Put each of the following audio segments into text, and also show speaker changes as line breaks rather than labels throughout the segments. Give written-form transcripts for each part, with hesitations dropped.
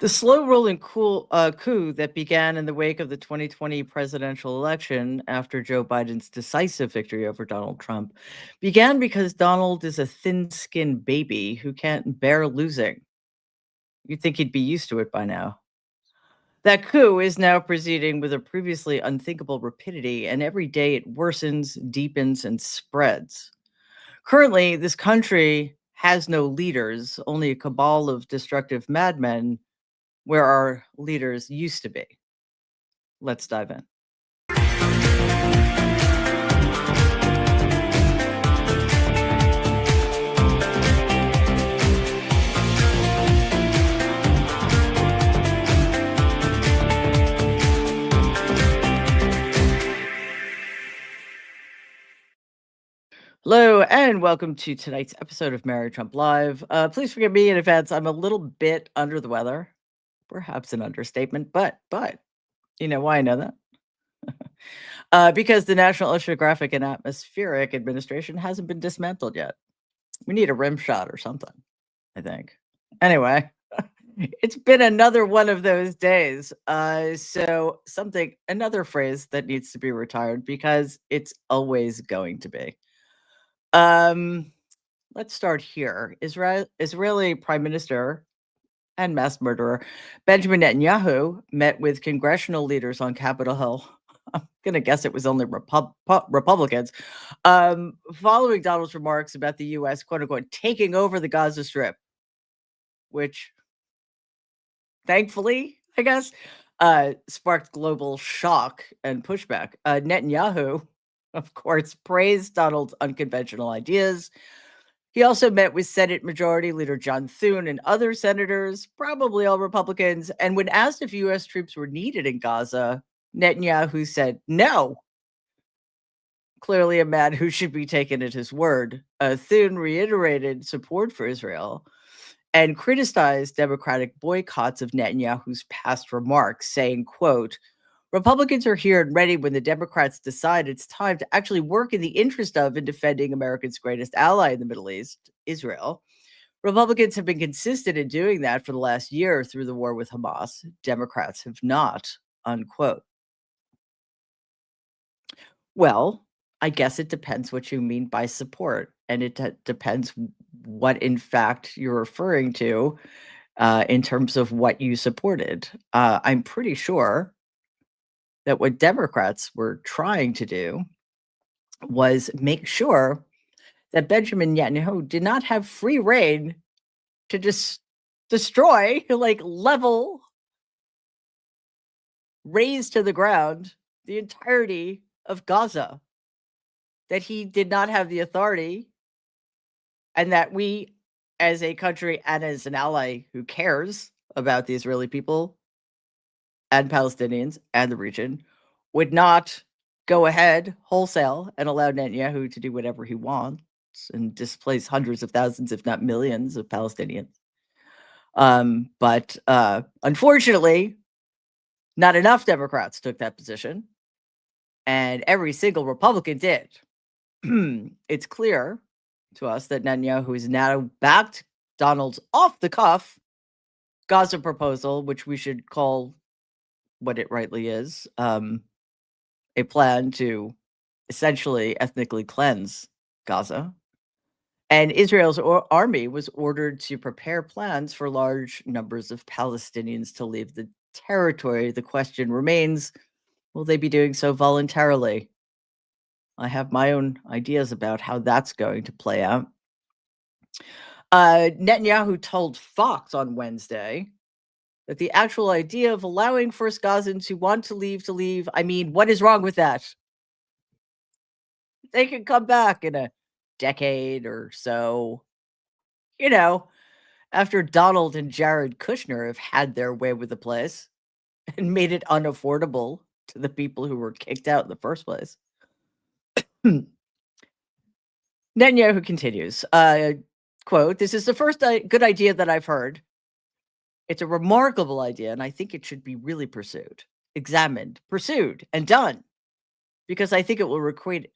The slow rolling coup that began in the wake of the 2020 presidential election after Joe Biden's decisive victory over Donald Trump began because Donald is a thin skinned baby who can't bear losing. You'd think he'd be used to it by now. That coup is now proceeding with a previously unthinkable rapidity, and every day it worsens, deepens, and spreads. Currently, this country has no leaders, only a cabal of destructive madmen where our leaders used to be. Let's dive in. Hello, and welcome to tonight's episode of Mary Trump Live. Please forgive me in advance. I'm a little bit under the weather, perhaps an understatement, but you know why I know that? Because the National Oceanographic and Atmospheric Administration hasn't been dismantled yet. We need a rim shot or something, I think. Anyway, it's been another one of those days. Another phrase that needs to be retired because it's always going to be. Um, let's start here. Israeli Prime Minister and mass murderer Benjamin Netanyahu met with congressional leaders on Capitol Hill. I'm going to guess it was only Republicans. Following Donald's remarks about the U.S., quote unquote, taking over the Gaza Strip, which thankfully, I guess, sparked global shock and pushback. Netanyahu, of course, praised Donald's unconventional ideas. He also met with Senate Majority Leader John Thune and other senators, probably all Republicans. And when asked if U.S. troops were needed in Gaza, Netanyahu said no. Clearly a man who should be taken at his word. Thune reiterated support for Israel and criticized Democratic boycotts of Netanyahu's past remarks, saying, quote, Republicans are here and ready when the Democrats decide it's time to actually work in the interest of and defending America's greatest ally in the Middle East, Israel. Republicans have been consistent in doing that for the last year through the war with Hamas. Democrats have not, unquote. Well, I guess it depends what you mean by support, and it depends what, in fact, you're referring to in terms of what you supported. I'm pretty sure that what Democrats were trying to do was make sure that Benjamin Netanyahu did not have free reign to just destroy, like level, raze to the ground the entirety of Gaza. That he did not have the authority, and that we, as a country and as an ally who cares about the Israeli people and Palestinians and the region, would not go ahead wholesale and allow Netanyahu to do whatever he wants and displace hundreds of thousands, if not millions, of Palestinians. But unfortunately, not enough Democrats took that position, and every single Republican did. It's clear to us that Netanyahu has now backed Donald's off-the-cuff Gaza proposal, which we should call what it rightly is, a plan to essentially ethnically cleanse Gaza. And Israel's army was ordered to prepare plans for large numbers of Palestinians to leave the territory. The question remains, will they be doing so voluntarily? I have my own ideas about how that's going to play out. Netanyahu told Fox on Wednesday that the actual idea of allowing first Gazans who want to leave, I mean, what is wrong with that? They can come back in a decade or so. You know, after Donald and Jared Kushner have had their way with the place and made it unaffordable to the people who were kicked out in the first place. Netanyahu continues, quote, this is the first good idea that I've heard. It's a remarkable idea, and I think it should be really pursued, examined, pursued, and done, because I think it will create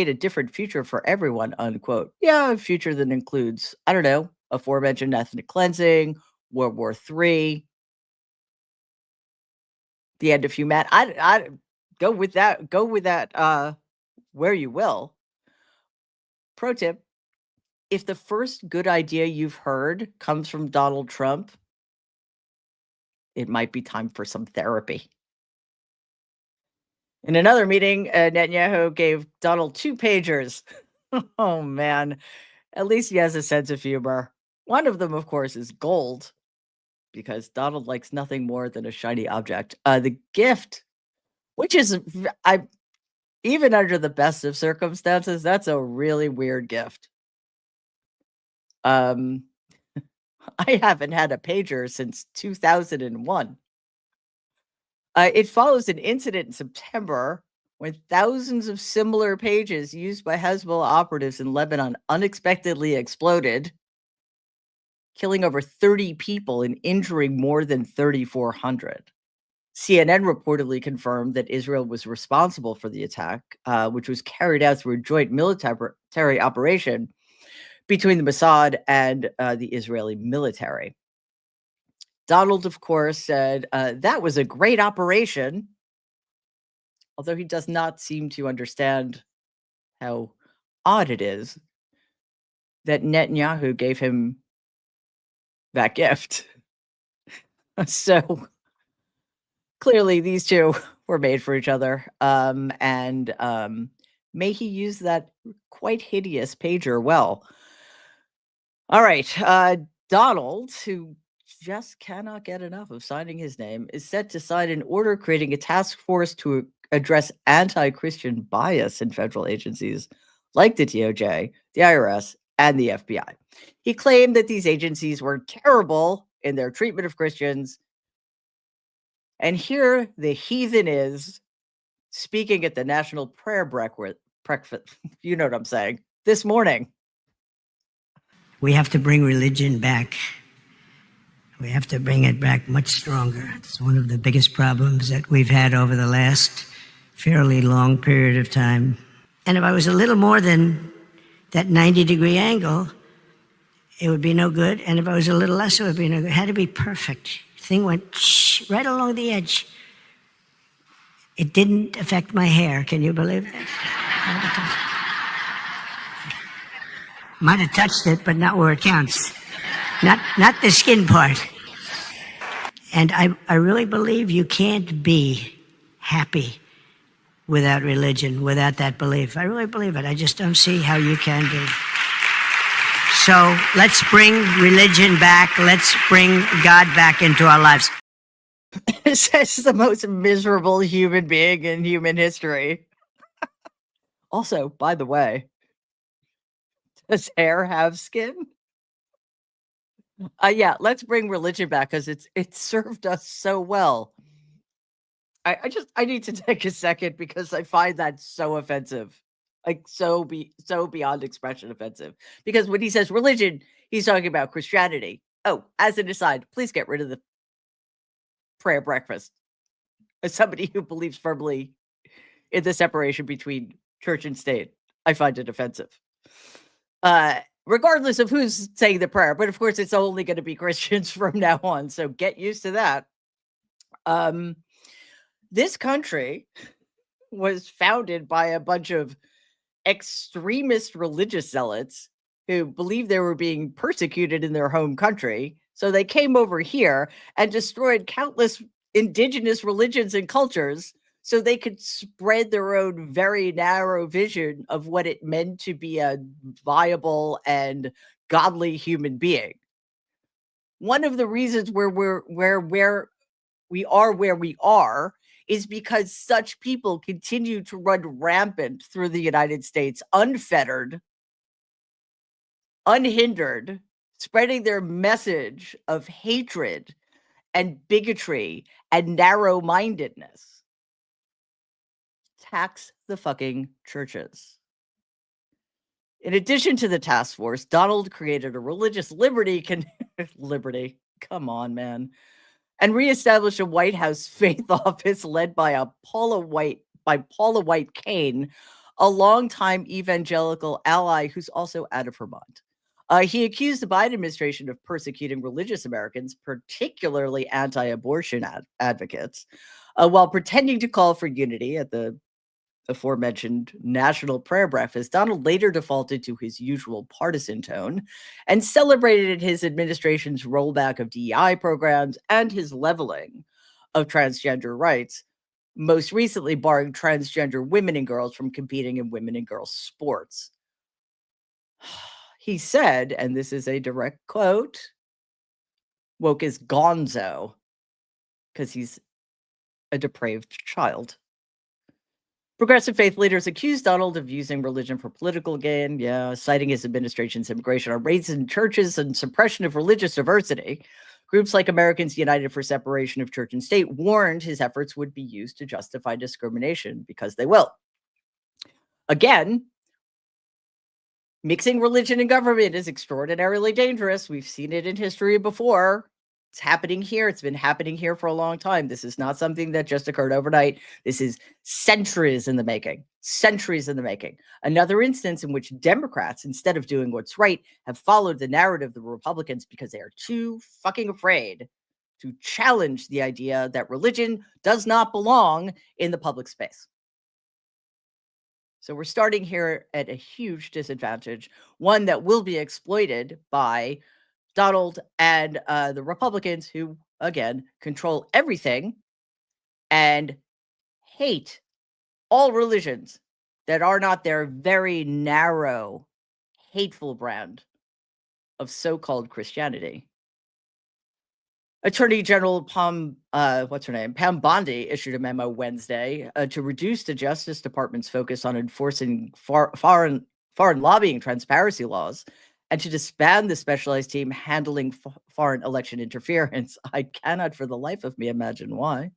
a different future for everyone, unquote. Yeah, a future that includes, I don't know, aforementioned ethnic cleansing, World War III, the end of humanity. I go with that. Go with that. Where you will. Pro tip: if the first good idea you've heard comes from Donald Trump, it might be time for some therapy. In another meeting, Netanyahu gave Donald 2 pagers. Oh, man. At least he has a sense of humor. One of them, of course, is gold because Donald likes nothing more than a shiny object. The gift, which is I even under the best of circumstances, that's a really weird gift. Um, I haven't had a pager since 2001. It follows an incident in September when thousands of similar pages used by Hezbollah operatives in Lebanon unexpectedly exploded, killing over 30 people and injuring more than 3,400. CNN reportedly confirmed that Israel was responsible for the attack, which was carried out through a joint military operation between the Mossad and the Israeli military. Donald, of course, said that was a great operation, although he does not seem to understand how odd it is that Netanyahu gave him that gift. So clearly, these two were made for each other. And may he use that quite hideous pager well. All right. Donald, who just cannot get enough of signing his name, is set to sign an order creating a task force to address anti-Christian bias in federal agencies like the DOJ, the IRS, and the FBI. He claimed that these agencies were terrible in their treatment of Christians. And here the heathen is speaking at the National Prayer Breakfast. You know what I'm saying? This morning.
We have to bring religion back. We have to bring it back much stronger. It's one of the biggest problems that we've had over the last fairly long period of time. And if I was a little more than that 90-degree angle, it would be no good. And if I was a little less, it would be no good. It had to be perfect. The thing went right along the edge. It didn't affect my hair. Can you believe that? Might have touched it, but not where it counts. Not the skin part. And I really believe you can't be happy without religion, without that belief. I really believe it. I just don't see how you can be. So let's bring religion back. Let's bring God back into our lives.
Says the most miserable human being in human history. Also, by the way, does hair have skin? Yeah, let's bring religion back because it served us so well. I need to take a second because I find that so offensive. Like so beyond expression offensive. Because when he says religion, he's talking about Christianity. Oh, as an aside, please get rid of the prayer breakfast. As somebody who believes firmly in the separation between church and state, I find it offensive. Regardless of who's saying the prayer, but of course it's only going to be Christians from now on. So get used to that. This country was founded by a bunch of extremist religious zealots who believed they were being persecuted in their home country. So they came over here and destroyed countless indigenous religions and cultures so they could spread their own very narrow vision of what it meant to be a viable and godly human being. One of the reasons where we are is because such people continue to run rampant through the United States, unfettered, unhindered, spreading their message of hatred and bigotry and narrow-mindedness. Tax the fucking churches. In addition to the task force, Donald created a religious liberty, come on, man, and reestablished a White House faith office led by Paula White Cain, a longtime evangelical ally who's also out of her mind. He accused the Biden administration of persecuting religious Americans, particularly anti-abortion advocates, while pretending to call for unity at the aforementioned National Prayer Breakfast. Donald later defaulted to his usual partisan tone and celebrated his administration's rollback of DEI programs and his leveling of transgender rights, most recently barring transgender women and girls from competing in women and girls sports. He said, and this is a direct quote, woke is gonzo because he's a depraved child. Progressive faith leaders accused Donald of using religion for political gain, citing his administration's immigration on raids in churches and suppression of religious diversity. Groups like Americans United for Separation of Church and State warned his efforts would be used to justify discrimination, because they will. Again, mixing religion and government is extraordinarily dangerous. We've seen it in history before. It's happening here. It's been happening here for a long time. This is not something that just occurred overnight. This is centuries in the making. Centuries in the making. Another instance in which Democrats, instead of doing what's right, have followed the narrative of the Republicans because they are too fucking afraid to challenge the idea that religion does not belong in the public space. So we're starting here at a huge disadvantage, one that will be exploited by Donald and the Republicans, who, again, control everything and hate all religions that are not their very narrow, hateful brand of so-called Christianity. Attorney General Pam Bondi issued a memo Wednesday to reduce the Justice Department's focus on enforcing foreign lobbying transparency laws and to disband the specialized team handling foreign election interference. I cannot for the life of me imagine why.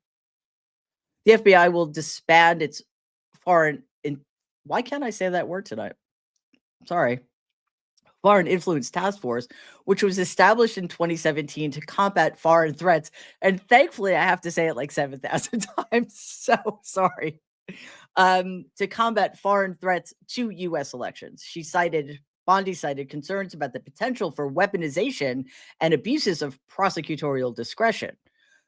The FBI will disband its why can't I say that word tonight? Sorry. Foreign Influence Task Force, which was established in 2017 to combat foreign threats. And thankfully, I have to say it like 7,000 times. So sorry. To combat foreign threats to U.S. elections. Bondi cited concerns about the potential for weaponization and abuses of prosecutorial discretion.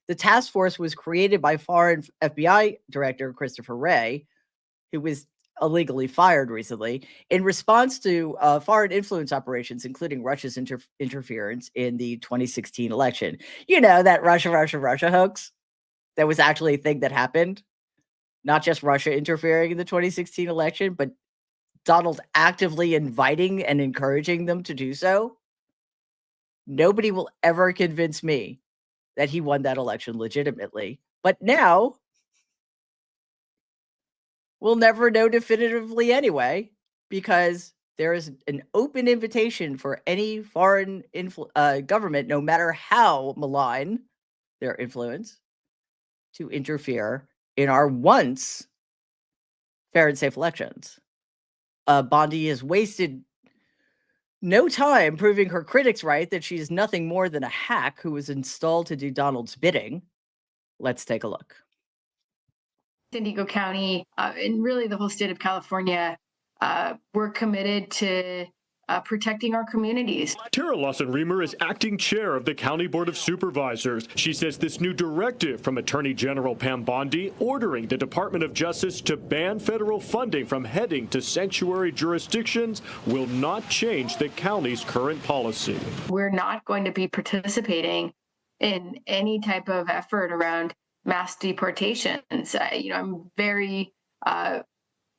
The task force was created by foreign FBI Director Christopher Wray, who was illegally fired recently, in response to foreign influence operations, including Russia's interference in the 2016 election. You know, that Russia hoax that was actually a thing that happened. Not just Russia interfering in the 2016 election, but Donald actively inviting and encouraging them to do so. Nobody will ever convince me that he won that election legitimately. But now, we'll never know definitively anyway, because there is an open invitation for any foreign government, no matter how malign their influence, to interfere in our once fair and safe elections. Bondi has wasted no time proving her critics right that she is nothing more than a hack who was installed to do Donald's bidding. Let's take a look.
San Diego County and really the whole state of California, we're committed to protecting our communities.
Tara Lawson-Remer is acting chair of the County Board of Supervisors. She says this new directive from Attorney General Pam Bondi ordering the Department of Justice to ban federal funding from heading to sanctuary jurisdictions will not change the county's current policy.
We're not going to be participating in any type of effort around mass deportations. I'm very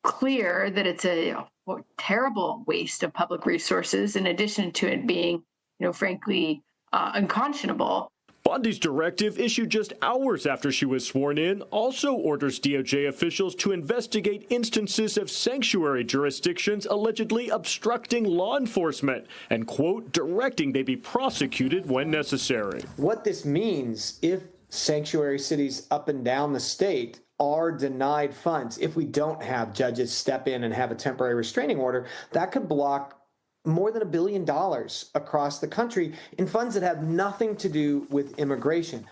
clear that it's a terrible waste of public resources, in addition to it being, frankly, unconscionable.
Bondi's directive, issued just hours after she was sworn in, also orders DOJ officials to investigate instances of sanctuary jurisdictions allegedly obstructing law enforcement and, quote, directing they be prosecuted when necessary.
What this means, if sanctuary cities up and down the state are denied funds, if we don't have judges step in and have a temporary restraining order, that could block more than $1 billion across the country in funds that have nothing to do with immigration.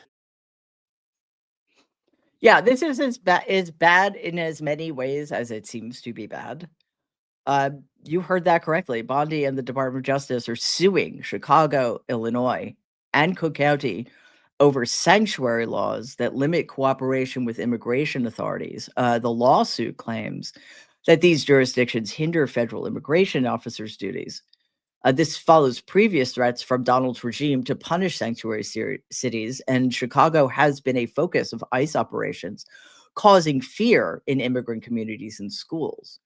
Yeah, this is as bad in as many ways as it seems to be bad. You heard that correctly. Bondi and the Department of Justice are suing Chicago, Illinois, and Cook County over sanctuary laws that limit cooperation with immigration authorities. The lawsuit claims that these jurisdictions hinder federal immigration officers' duties. This follows previous threats from Donald's regime to punish sanctuary cities, and Chicago has been a focus of ICE operations, causing fear in immigrant communities and schools.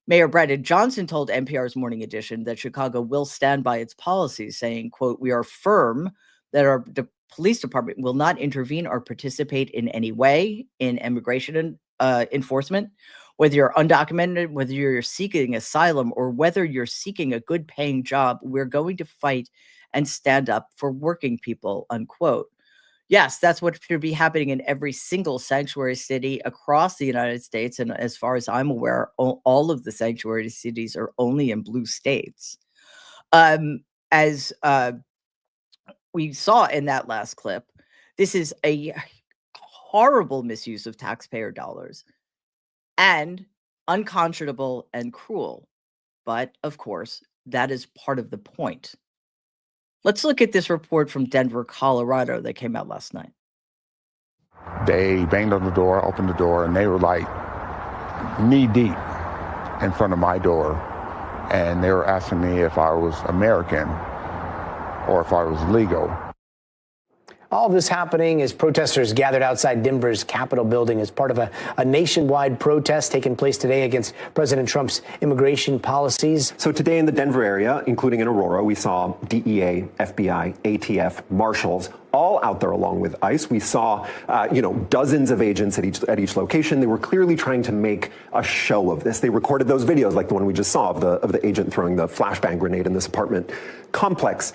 Mayor Brandon Johnson told NPR's Morning Edition that Chicago will stand by its policies, saying, quote, "We are firm that our police department will not intervene or participate in any way in immigration enforcement, whether you're undocumented, whether you're seeking asylum, or whether you're seeking a good paying job. We're going to fight and stand up for working people," unquote. Yes, that's what should be happening in every single sanctuary city across the United States. And as far as I'm aware, all of the sanctuary cities are only in blue states. As we saw in that last clip, this is a horrible misuse of taxpayer dollars and unconscionable and cruel. But of course, that is part of the point. Let's look at this report from Denver, Colorado that came out last night.
They banged on the door, opened the door, and they were like knee deep in front of my door. And they were asking me if I was American or if I was legal.
All of this happening as protesters gathered outside Denver's Capitol building as part of a nationwide protest taking place today against President Trump's immigration policies.
So today in the Denver area, including in Aurora, we saw DEA, FBI, ATF, marshals, all out there along with ICE. We saw, dozens of agents at each location. They were clearly trying to make a show of this. They recorded those videos, like the one we just saw of the agent throwing the flashbang grenade in this apartment complex.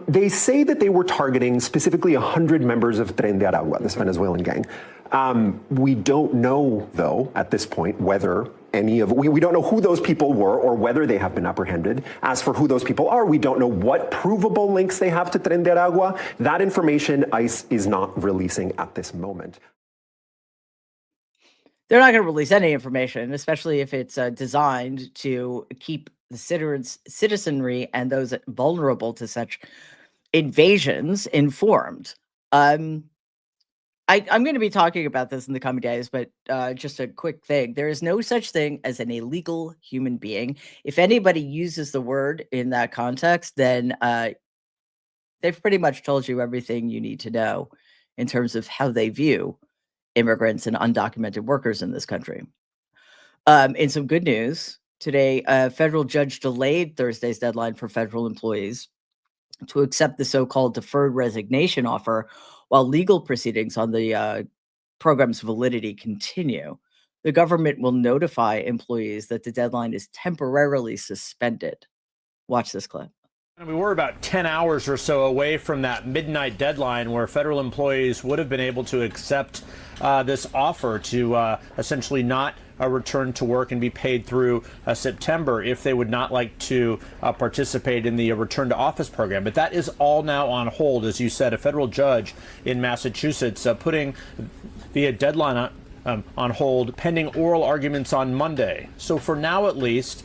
They say that they were targeting specifically 100 members of Tren de Aragua, this Venezuelan gang. We don't know, though, at this point, whether we don't know who those people were or whether they have been apprehended. As for who those people are, we don't know what provable links they have to Tren de Aragua. That information ICE is not releasing at this moment.
They're not going to release any information, especially if it's designed to keep the citizenry and those vulnerable to such invasions informed. I'm going to be talking about this in the coming days, but just a quick thing. There is no such thing as an illegal human being. If anybody uses the word in that context, then they've pretty much told you everything you need to know in terms of how they view immigrants and undocumented workers in this country. In some good news, today, a federal judge delayed Thursday's deadline for federal employees to accept the so-called deferred resignation offer while legal proceedings on the program's validity continue. The government will notify employees that the deadline is temporarily suspended. Watch this clip.
We were about 10 hours or so away from that midnight deadline where federal employees would have been able to accept this offer to essentially not return to work and be paid through September if they would not like to participate in the return to office program. But that is all now on hold. As you said, a federal judge in Massachusetts putting the deadline on hold pending oral arguments on Monday. So for now, at least,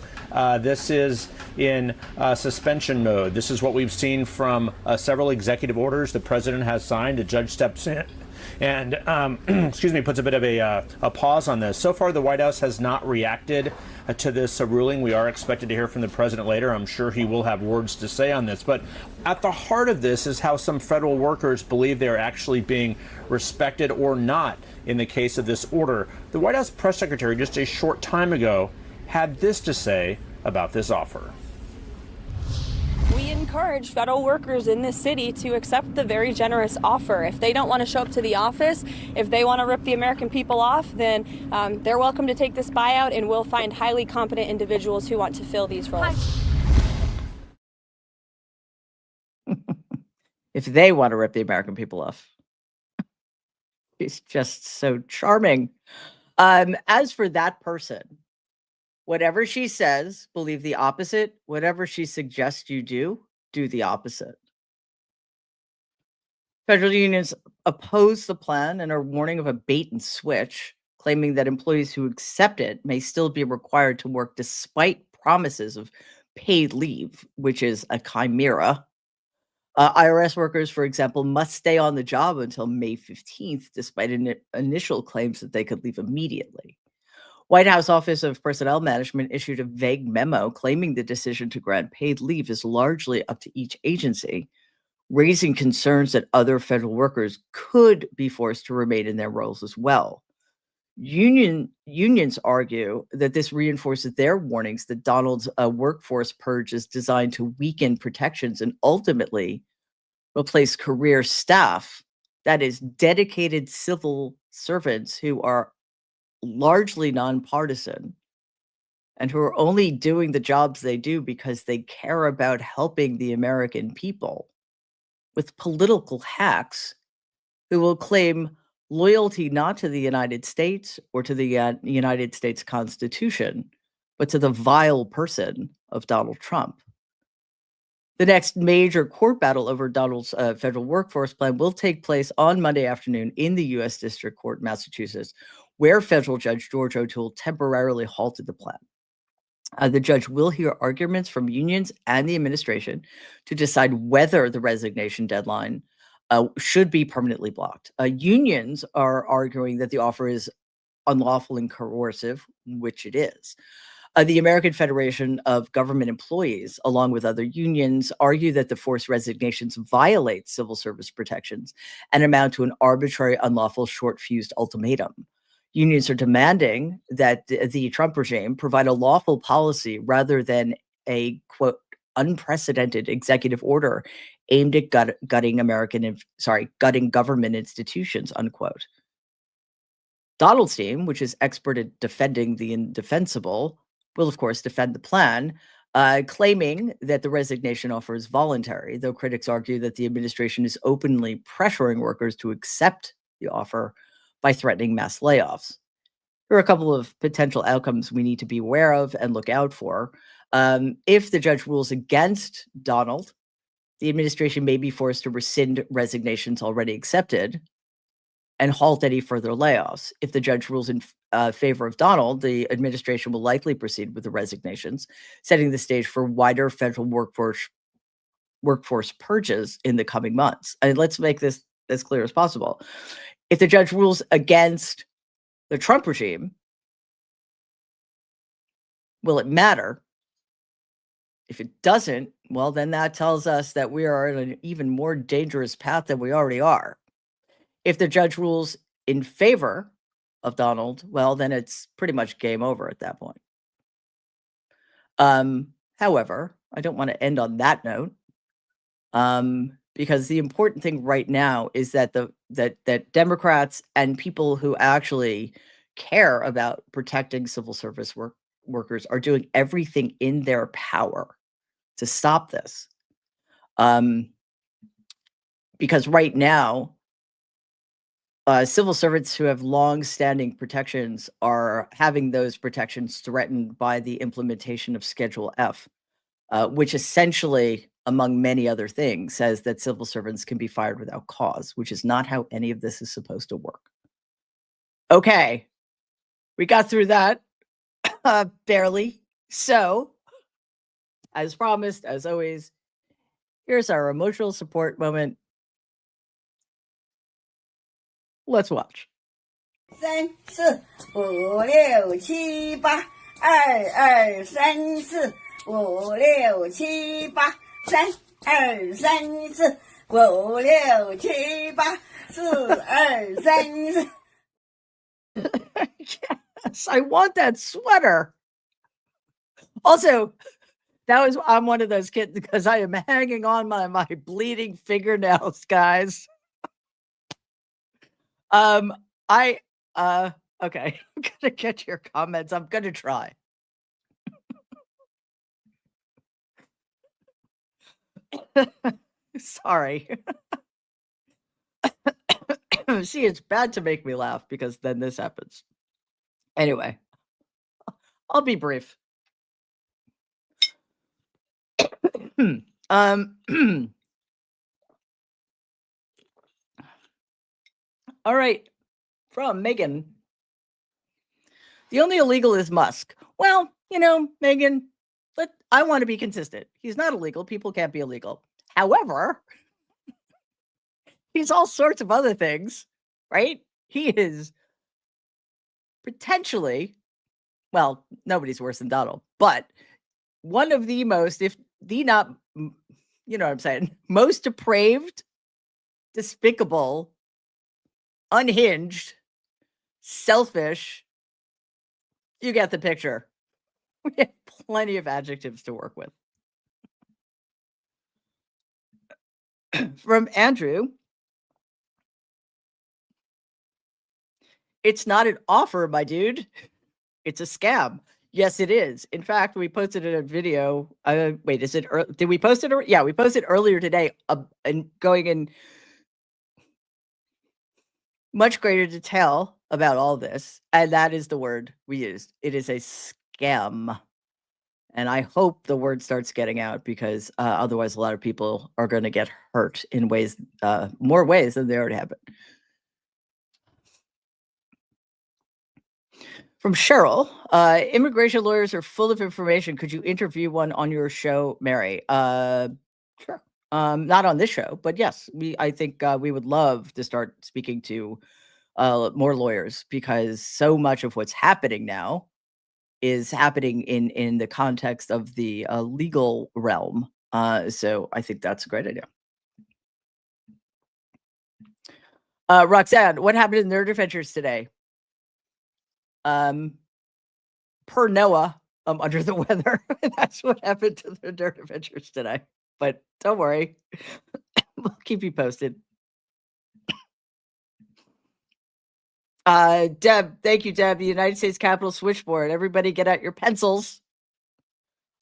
this is in suspension mode. This is what we've seen from several executive orders the president has signed. A judge steps in and puts a bit of a pause on this. So far, the White House has not reacted to this ruling. We are expected to hear from the president later. I'm sure he will have words to say on this. But at the heart of this is how some federal workers believe they are actually being respected or not in the case of this order. The White House press secretary just a short time ago had this to say about this offer.
We encourage federal workers in this city to accept the very generous offer. If they don't want to show up to the office, if they want to rip the American people off, then they're welcome to take this buyout, and we'll find highly competent individuals who want to fill these roles.
If they want to rip the American people off. He's just so charming. As for that person, whatever she says, believe the opposite. Whatever she suggests you do the opposite. Federal unions oppose the plan and are warning of a bait and switch, claiming that employees who accept it may still be required to work despite promises of paid leave, which is a chimera. IRS workers, for example, must stay on the job until May 15th, despite initial claims that they could leave immediately. White House Office of Personnel Management issued a vague memo claiming the decision to grant paid leave is largely up to each agency, raising concerns that other federal workers could be forced to remain in their roles as well. Unions argue that this reinforces their warnings that Donald's workforce purge is designed to weaken protections and ultimately replace career staff, that is, dedicated civil servants who are largely nonpartisan and who are only doing the jobs they do because they care about helping the American people, with political hacks who will claim loyalty not to the United States or to the United States Constitution, but to the vile person of Donald Trump. The next major court battle over Donald's federal workforce plan will take place on Monday afternoon in the U.S. District Court in Massachusetts, where federal judge George O'Toole temporarily halted the plan. The judge will hear arguments from unions and the administration to decide whether the resignation deadline should be permanently blocked. Unions are arguing that the offer is unlawful and coercive, which it is. The American Federation of Government Employees, along with other unions, argue that the forced resignations violate civil service protections and amount to an arbitrary, unlawful, short-fused ultimatum. Unions are demanding that the Trump regime provide a lawful policy rather than a, quote, unprecedented executive order aimed at gutting government institutions, unquote. Donald's team, which is expert at defending the indefensible, will, of course, defend the plan, claiming that the resignation offer is voluntary, though critics argue that the administration is openly pressuring workers to accept the offer by threatening mass layoffs. There are a couple of potential outcomes we need to be aware of and look out for. If the judge rules against Donald, the administration may be forced to rescind resignations already accepted and halt any further layoffs. If the judge rules in favor of Donald, the administration will likely proceed with the resignations, setting the stage for wider federal workforce purges in the coming months. And let's make this as clear as possible. If the judge rules against the Trump regime, will it matter? If it doesn't, well, then that tells us that we are in an even more dangerous path than we already are. If the judge rules in favor of Donald, well, then it's pretty much game over at that point. However, I don't want to end on that note, because the important thing right now is that that Democrats and people who actually care about protecting civil service workers are doing everything in their power to stop this. Because right now, civil servants who have long-standing protections are having those protections threatened by the implementation of Schedule F, which essentially, among many other things, says that civil servants can be fired without cause, which is not how any of this is supposed to work. Okay, we got through that, barely. So, as promised, as always, here's our emotional support moment. Let's watch.
3、4、5、6、7、8、2、2、3、4、5、6、7、8、3、2、3、4、5、6、7、8、4、2、3、4。
Yes, I want that sweater. Also, I'm one of those kids because I am hanging on my bleeding fingernails, guys. Okay, I'm gonna get to your comments. I'm gonna try. Sorry. See, it's bad to make me laugh because then this happens. Anyway, I'll be brief. All right, from Megan. The only illegal is Musk. Well, Megan, I want to be consistent. He's not illegal. People can't be illegal. However, he's all sorts of other things, right? He is potentially, well, nobody's worse than Donald, but one of the most, if the not, you know what I'm saying, most depraved, despicable, unhinged, selfish. You get the picture. We have plenty of adjectives to work with. From Andrew, it's not an offer, my dude. It's a scam. Yes, it is. In fact, we posted a video. Wait, is it? Did we post it? Yeah, we posted earlier today, and going in much greater detail about all this, and that is the word we used. It is a scam, and I hope the word starts getting out, because otherwise, a lot of people are going to get hurt in ways, more ways than they already have been. From Cheryl, immigration lawyers are full of information. Could you interview one on your show, Mary? Sure. Not on this show, but yes, I think we would love to start speaking to more lawyers, because so much of what's happening now is happening in the context of the legal realm. So I think that's a great idea. Roxanne, what happened in Nerd Adventures today? Per Noah, I'm under the weather. That's what happened to the Nerd Adventures today. But don't worry, we'll keep you posted. Deb, thank you, Deb. The United States Capitol switchboard. Everybody get out your pencils.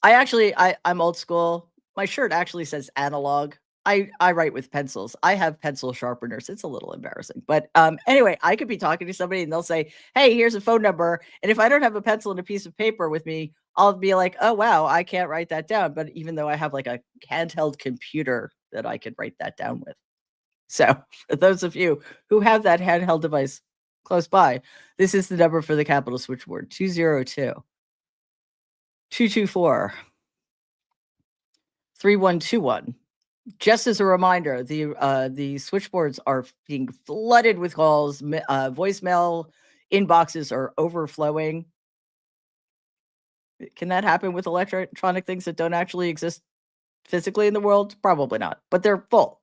I'm old school. My shirt actually says analog. I write with pencils. I have pencil sharpeners. It's a little embarrassing. But anyway, I could be talking to somebody and they'll say, hey, here's a phone number. And if I don't have a pencil and a piece of paper with me, I'll be like, oh, wow, I can't write that down. But even though I have like a handheld computer that I could write that down with. So for those of you who have that handheld device close by, this is the number for the Capitol switchboard, 202-224-3121. Just as a reminder, the switchboards are being flooded with calls. Voicemail inboxes are overflowing. Can that happen with electronic things that don't actually exist physically in the world? Probably not, but they're full.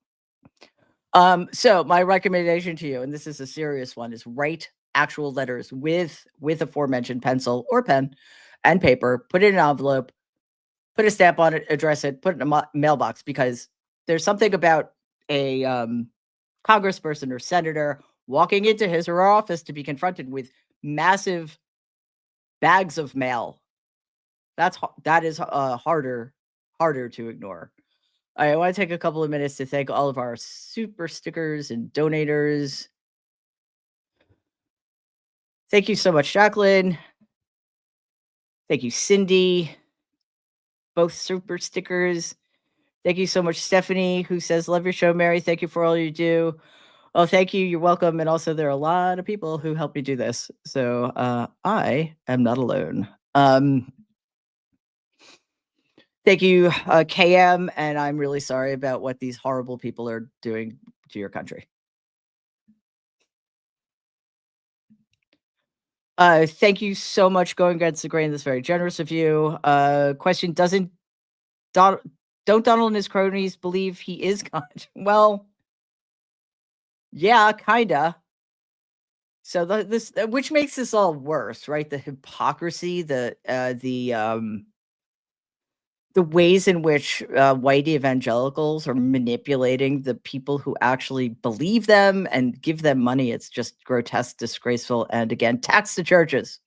So my recommendation to you, and this is a serious one, is write actual letters with aforementioned pencil or pen and paper. Put it in an envelope, put a stamp on it, address it, put it in a mailbox, because there's something about a congressperson or senator walking into his or her office to be confronted with massive bags of mail. That is harder to ignore. I want to take a couple of minutes to thank all of our super stickers and donators. Thank you so much, Jacqueline. Thank you, Cindy. Both super stickers. Thank you so much, Stephanie, who says, love your show, Mary. Thank you for all you do. Oh, thank you. You're welcome. And also, there are a lot of people who help me do this. So I am not alone. Thank you, KM. And I'm really sorry about what these horrible people are doing to your country. Thank you so much, Going Against the Grain. That's very generous of you. Question, don't Donald and his cronies believe he is God? Well, yeah, kinda. So this, which makes this all worse, right? The hypocrisy, the ways in which white evangelicals are manipulating the people who actually believe them and give them money. It's just grotesque, disgraceful, and again, tax the churches.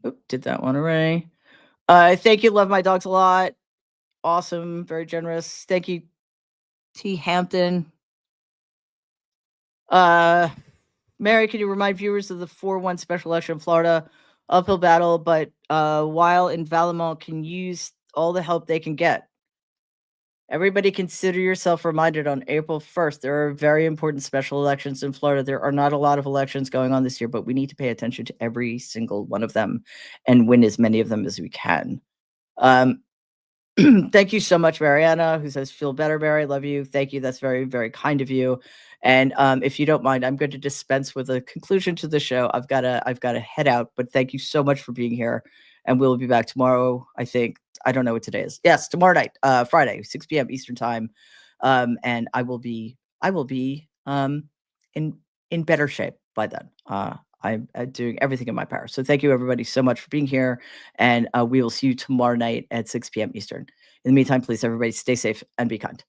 Oop, did that one already. Thank you. Love my dogs a lot. Awesome. Very generous. Thank you, T. Hampton. Mary, can you remind viewers of the 4-1 special election in Florida? Uphill battle, but while in Valemont can use all the help they can get. Everybody consider yourself reminded on April 1st, there are very important special elections in Florida. There are not a lot of elections going on this year, but we need to pay attention to every single one of them and win as many of them as we can. Thank you so much, Mariana, who says, feel better, Mary. Love you. Thank you. That's very, very kind of you. And if you don't mind, I'm going to dispense with a conclusion to the show. I've got to head out, but thank you so much for being here. And we'll be back tomorrow, I think. I don't know what today is. Yes, tomorrow night, Friday, 6 p.m. Eastern time. And I will be in better shape by then. I'm doing everything in my power. So thank you, everybody, so much for being here. And we will see you tomorrow night at 6 p.m. Eastern. In the meantime, please, everybody, stay safe and be kind.